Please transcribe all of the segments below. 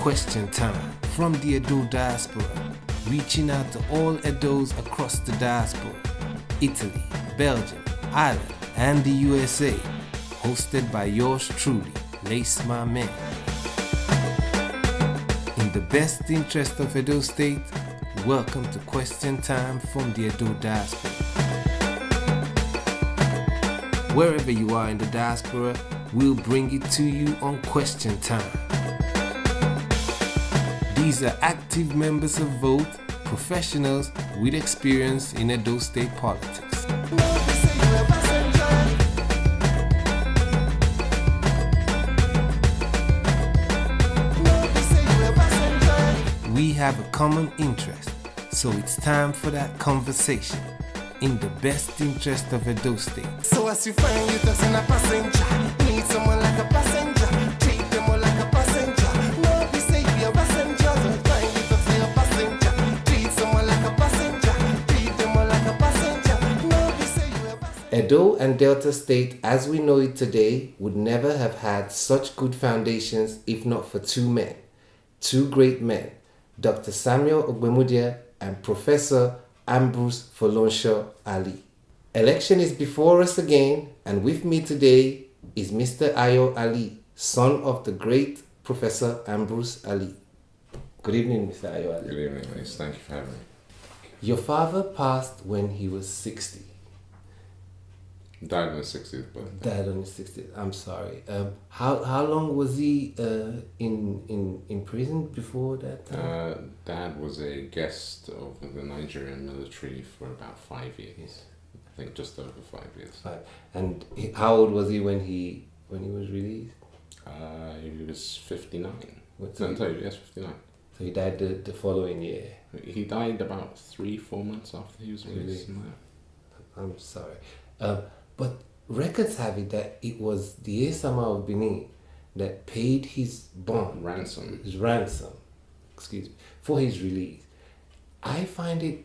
Question Time from the Edo Diaspora, reaching out to all Edos across the diaspora, Italy, Belgium, Ireland, and the USA, hosted by yours truly, Lace My Man. In the best interest of Edo State, welcome to Question Time from the Edo Diaspora. Wherever you are in the diaspora, we'll bring it to you on Question Time. These are active members of Vote, professionals with experience in Edo State politics. We have a common interest, so it's time for that conversation in the best interest of Edo State. So as you find you doesn't a passenger, need someone like a passenger, treat them all like a passenger. No, we say you're a passenger, don't find you doesn't a passenger, treat someone like a passenger, treat them all like a passenger. No, we say you're a passenger. Edo and Delta State as we know it today would never have had such good foundations if not for two men, two great men, Dr. Samuel Ogbemudia and Professor Ambrose Alli. Election is before us again, and with me today is Mr. Ayo Alli, son of the great Professor Ambrose Alli. Good evening, Mr. Ayo Alli. Good evening, Liz. Thank you for having me. Your father passed when he was 60. Died on his 60th birthday. Died on his 60th. I'm sorry. How long was he in prison before that time? Dad was a guest of the Nigerian military for about 5 years. I think just over 5 years. And how old was he when he was released? He was 59. What's No, he- sorry, yes, 59. So he died the following year. He died about 3-4 months after he was released. Really? I'm sorry. But records have it that it was the Esama of Benin that paid his bond, Ransom. his ransom, for his release. I find it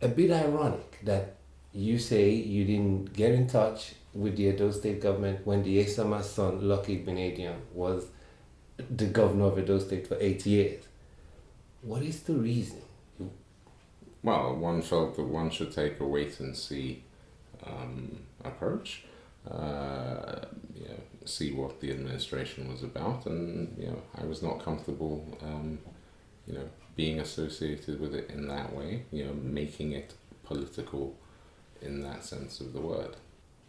a bit ironic that you say you didn't get in touch with the Edo State government when the Esama's son, Lucky Benedian, was the governor of Edo State for 8 years. What is the reason? Well, one felt that one should take a wait and see approach, see what the administration was about, and I was not comfortable, being associated with it in that way, making it political in that sense of the word.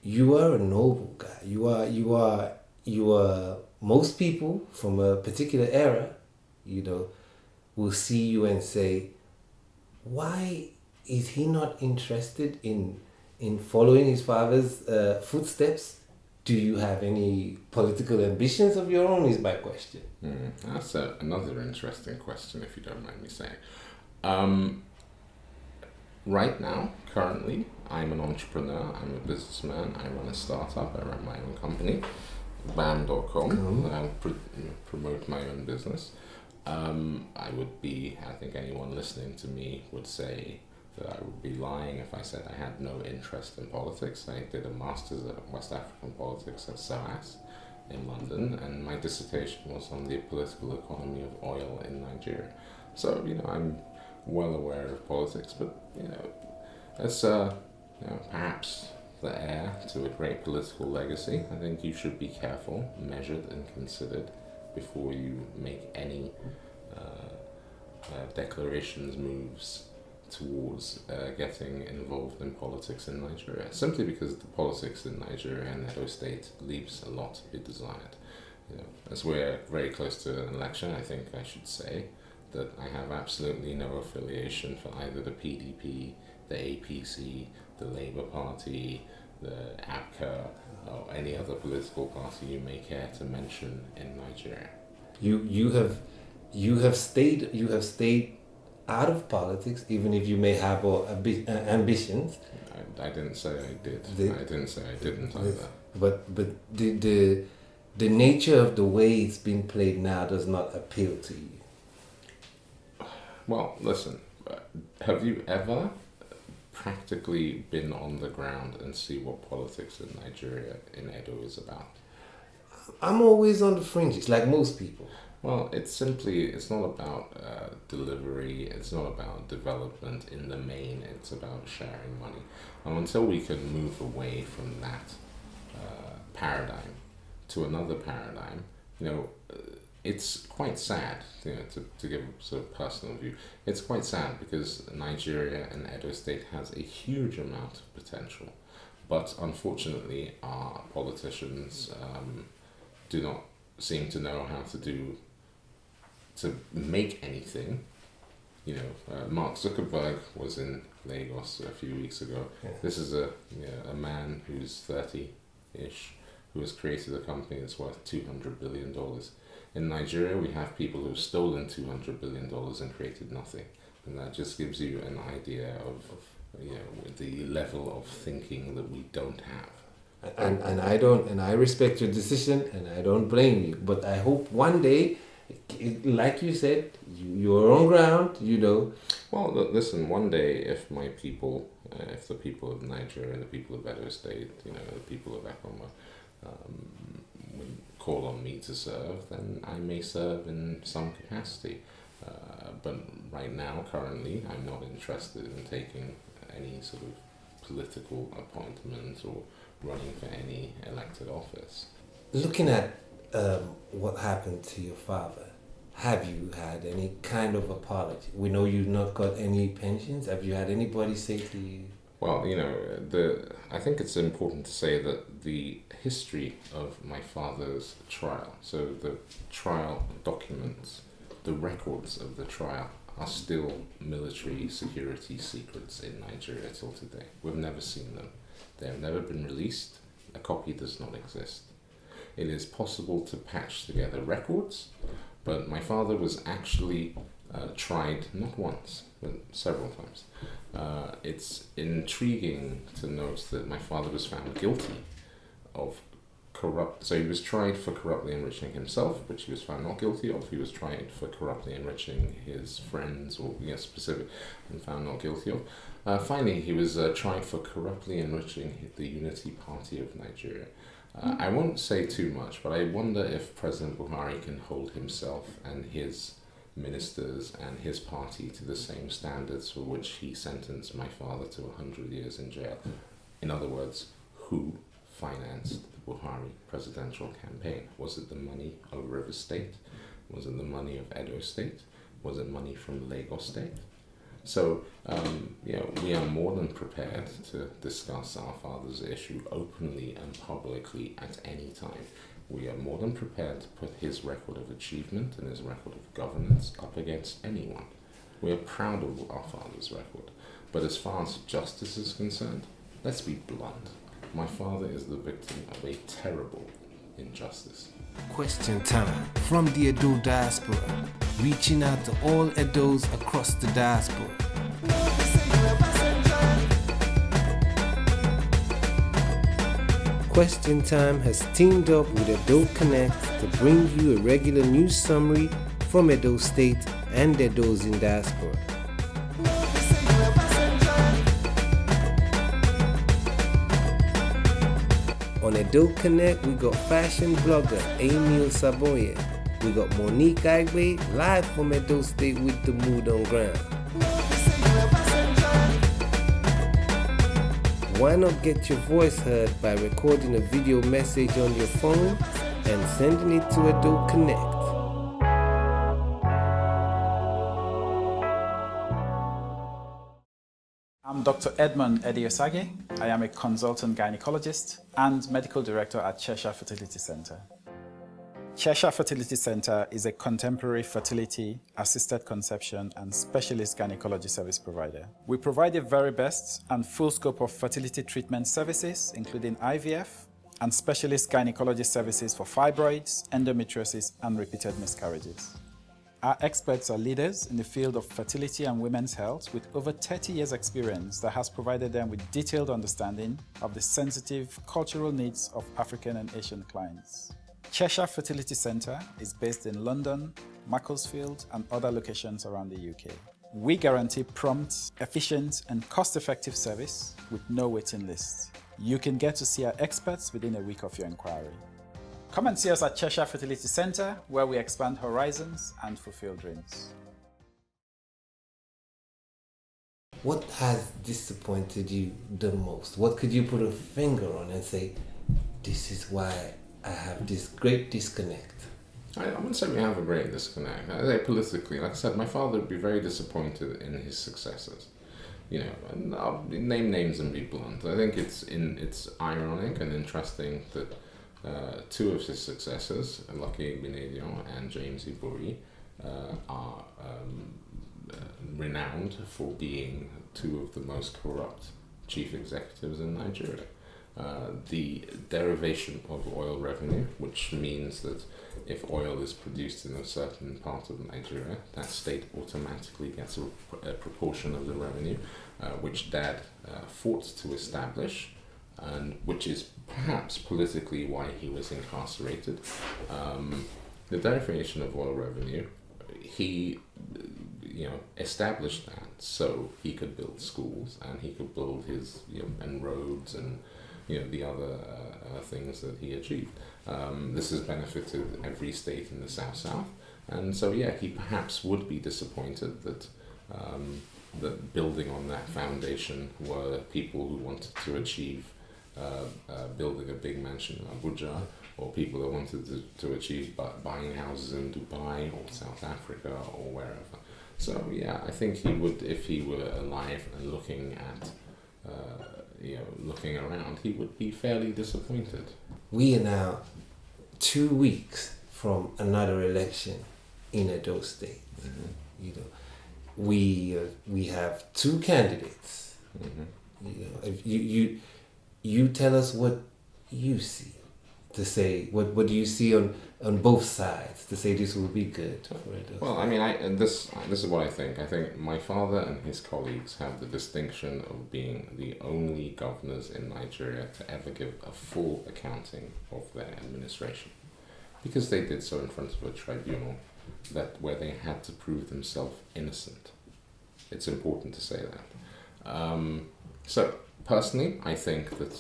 You are a noble guy. You are. Most people from a particular era, will see you and say, why is he not interested in following his father's footsteps? Do you have any political ambitions of your own, is my question. That's another interesting question, if you don't mind me saying. Right now, currently, I'm an entrepreneur, I'm a businessman, I run a startup, I run my own company, BAM.com, I promote my own business. I think anyone listening to me would say that I would be lying if I said I had no interest in politics. I did a master's at West African politics at SOAS in London, and my dissertation was on the political economy of oil in Nigeria. So, I'm well aware of politics, but, as perhaps the heir to a great political legacy, I think you should be careful, measured, and considered before you make any declarations, moves towards getting involved in politics in Nigeria, simply because the politics in Nigeria and Edo State leaves a lot to be desired. As we're very close to an election, I think I should say that I have absolutely no affiliation for either the PDP, the APC, the Labour Party, the APCA, or any other political party you may care to mention in Nigeria. You have stayed out of politics, even if you may have ambitions. I didn't say I did. I didn't say I didn't either. But the nature of the way it's been played now does not appeal to you. Well, listen, have you ever practically been on the ground and see what politics in Nigeria, in Edo, is about? I'm always on the fringes, like most people. Well, it's not about delivery, it's not about development in the main, it's about sharing money. And until we can move away from that paradigm to another paradigm, it's quite sad, to give a sort of personal view. It's quite sad because Nigeria and Edo State has a huge amount of potential. But unfortunately, our politicians do not seem to know how to make anything. Mark Zuckerberg was in Lagos a few weeks ago. Yeah. This is a man who's 30-ish, who has created a company that's worth $200 billion. In Nigeria, we have people who've stolen $200 billion and created nothing. And that just gives you an idea of the level of thinking that we don't have. And I respect your decision, and I don't blame you. But I hope one day, like you said, you're on ground. Well, listen. One day, if my people, if the people of Nigeria, the people of Edo State, the people of Ekoma, would call on me to serve, then I may serve in some capacity. But right now, currently, I'm not interested in taking any sort of political appointment or running for any elected office. Looking at what happened to your father, have you had any kind of apology? We know you've not got any pensions. Have you had anybody say to you? Well, I think it's important to say that the history of my father's trial, so the trial documents, the records of the trial, are still military security secrets in Nigeria till today. We've never seen them. They have never been released. A copy does not exist. It is possible to patch together records, but my father was actually tried not once, but several times. It's intriguing to note that my father was found guilty of so he was tried for corruptly enriching himself, which he was found not guilty of. He was tried for corruptly enriching his friends, or specific, and found not guilty of. Finally, he was tried for corruptly enriching the Unity Party of Nigeria. I won't say too much, but I wonder if President Buhari can hold himself and his ministers and his party to the same standards for which he sentenced my father to 100 years in jail. In other words, who financed the Buhari presidential campaign? Was it the money of River State? Was it the money of Edo State? Was it money from Lagos State? So, we are more than prepared to discuss our father's issue openly and publicly at any time. We are more than prepared to put his record of achievement and his record of governance up against anyone. We are proud of our father's record. But as far as justice is concerned, let's be blunt. My father is the victim of a terrible injustice. Question time from the Edo Diaspora, reaching out to all Edos across the diaspora. Question Time has teamed up with Edo Connect to bring you a regular news summary from Edo State and Edos in diaspora. On Edo Connect, we got fashion blogger Emil Saboye. We got Monique Agbe live from Edo State with the mood on ground. Why not get your voice heard by recording a video message on your phone and sending it to Edo Connect? I'm Dr. Edmond Ediosage. I am a consultant gynecologist and medical director at Cheshire Fertility Center. Cheshire Fertility Center is a contemporary fertility, assisted conception, and specialist gynecology service provider. We provide the very best and full scope of fertility treatment services, including IVF and specialist gynecology services for fibroids, endometriosis, and repeated miscarriages. Our experts are leaders in the field of fertility and women's health with over 30 years experience that has provided them with detailed understanding of the sensitive cultural needs of African and Asian clients. Cheshire Fertility Center is based in London, Macclesfield, and other locations around the UK. We guarantee prompt, efficient, and cost-effective service with no waiting list. You can get to see our experts within a week of your inquiry. Come and see us at Cheshire Fertility Centre, where we expand horizons and fulfill dreams. What has disappointed you the most? What could you put a finger on and say, this is why I have this great disconnect? I wouldn't say we have a great disconnect. I say politically, like I said, my father would be very disappointed in his successors. And I'll name names and be blunt. I think it's ironic and interesting that two of his successors, Lucky Benedio and James Ibori, are renowned for being two of the most corrupt chief executives in Nigeria. The derivation of oil revenue, which means that if oil is produced in a certain part of Nigeria, that state automatically gets a proportion of the revenue, which Dad fought to establish, and which is perhaps politically why he was incarcerated. The derivation of oil revenue, he established that so he could build schools and he could build his and roads and the other things that he achieved. This has benefited every state in the South, and so he perhaps would be disappointed that that building on that foundation were people who wanted to achieve building a big mansion in Abuja, or people that wanted to achieve buying houses in Dubai or South Africa or wherever. So I think he would, if he were alive and looking at looking around, he would be fairly disappointed. We are now 2 weeks from another election in Edo State. We have two candidates. If you tell us what you see, to say what do you see on both sides to say this will be good for Edo. Well, I mean, this is what I think. I think my father and his colleagues have the distinction of being the only governors in Nigeria to ever give a full accounting of their administration, because they did so in front of a tribunal where they had to prove themselves innocent. It's important to say that. So personally, I think that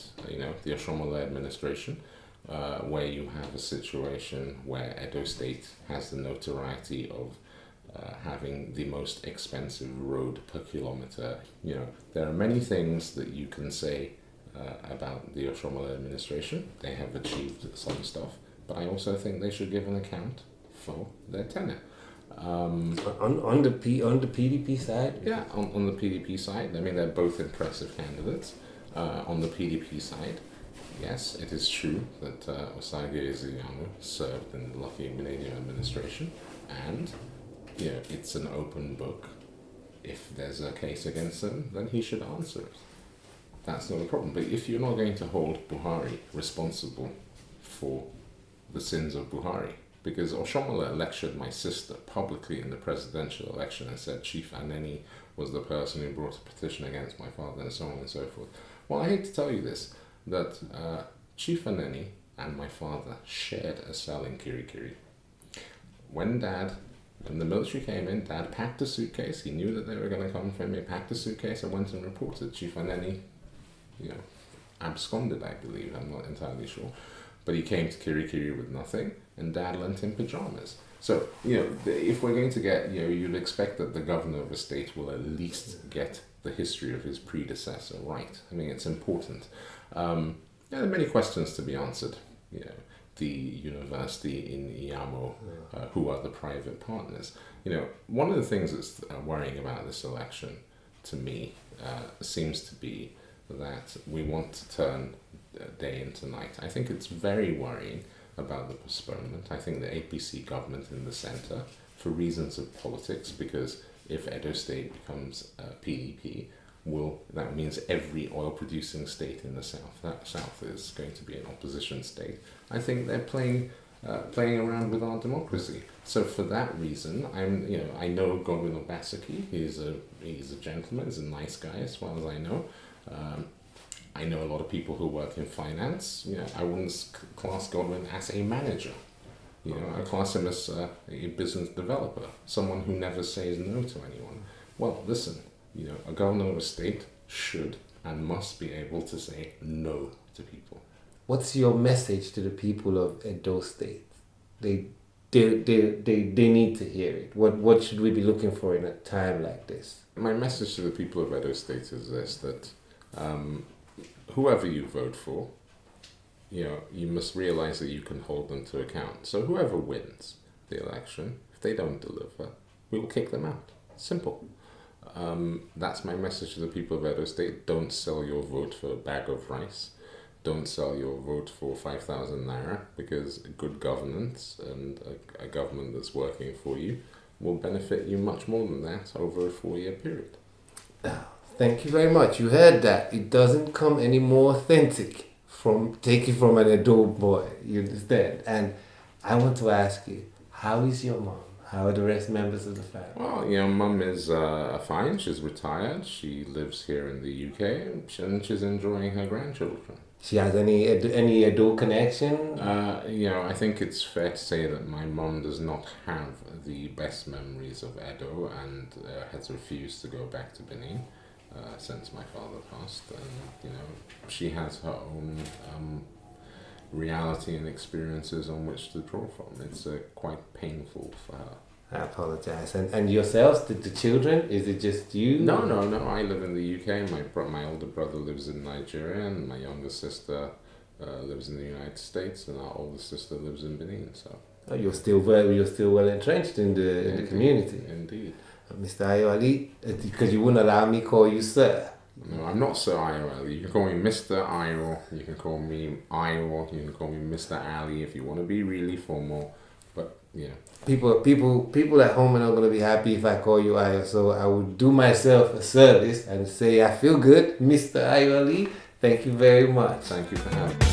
the Oshomole administration, where you have a situation where Edo State has the notoriety of having the most expensive road per kilometer. There are many things that you can say about the Oshomole administration. They have achieved some stuff, but I also think they should give an account for their tenure. On the PDP side? Yeah, on the PDP side, I mean, they're both impressive candidates. On the PDP side, yes, it is true that Osage Ezeonu served in the Lucky Benedio administration, and it's an open book. If there's a case against him, then he should answer it. That's not a problem. But if you're not going to hold Buhari responsible for the sins of Buhari, because Oshomole lectured my sister publicly in the presidential election and said Chief Aneni was the person who brought a petition against my father and so on and so forth. Well, I hate to tell you this, that Chief Aneni and my father shared a cell in Kirikiri. When the military came in, Dad packed a suitcase. He knew that they were going to come for him. He packed a suitcase and went and reported. Chief Aneni, absconded, I believe. I'm not entirely sure. But he came to Kirikiri with nothing, and Dad lent him pajamas. So, if we're going to get, you'd expect that the governor of a state will at least get the history of his predecessor right. I mean, it's important. There are many questions to be answered. The university in Iyamo, who are the private partners. One of the things that's worrying about this election, to me, seems to be that we want to turn day into night. I think it's very worrying about the postponement. I think the APC government in the centre, for reasons of politics, because if Edo State becomes PDP, that means every oil-producing state in the south is going to be an opposition state. I think they're playing around with our democracy. So for that reason, I know Governor Obaseki. He's a gentleman. He's a nice guy, as far as I know. I know a lot of people who work in finance. I wouldn't class Godwin as a manager. I class him as a business developer, someone who never says no to anyone. Well, listen, a governor of a state should and must be able to say no to people. What's your message to the people of Edo State? They need to hear it. What should we be looking for in a time like this? My message to the people of Edo State is this, that whoever you vote for, you must realize that you can hold them to account. So whoever wins the election, if they don't deliver, we will kick them out. Simple. That's my message to the people of Edo State. Don't sell your vote for a bag of rice. Don't sell your vote for 5,000 naira, because good governance and a government that's working for you will benefit you much more than that over a 4-year period. Thank you very much. You heard that. It doesn't come any more authentic from taken from an adult boy. You understand? And I want to ask you, how is your mom? How are the rest members of the family? Well, mum is fine. She's retired. She lives here in the UK, and she's enjoying her grandchildren. She has any adult connection? I think it's fair to say that my mum does not have the best memories of Edo, and has refused to go back to Benin since my father passed. And she has her own reality and experiences on which to draw from. It's quite painful for her. I apologize. And yourselves, the children, is it just you? No. I live in the UK. My older brother lives in Nigeria, and my younger sister lives in the United States, and our older sister lives in Benin. So you're still well entrenched in the community. Indeed. Mr. Ayo Ali, because you wouldn't allow me to call you sir. No, I'm not Sir Ayo Ali. You can call me Mr. Ayo. You can call me Ayo. You can call me Mr. Ali if you want to be really formal. But yeah. People at home are not going to be happy if I call you Ayo, so I would do myself a service and say I feel good, Mr. Ayo Ali. Thank you very much. Thank you for having me.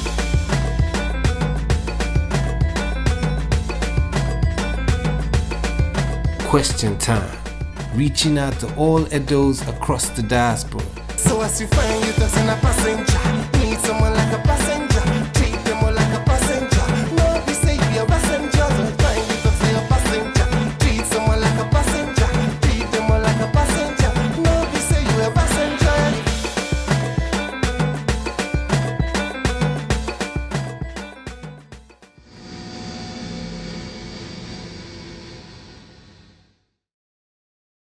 Question time. Reaching out to all Edos across the diaspora. So as you find you doesn't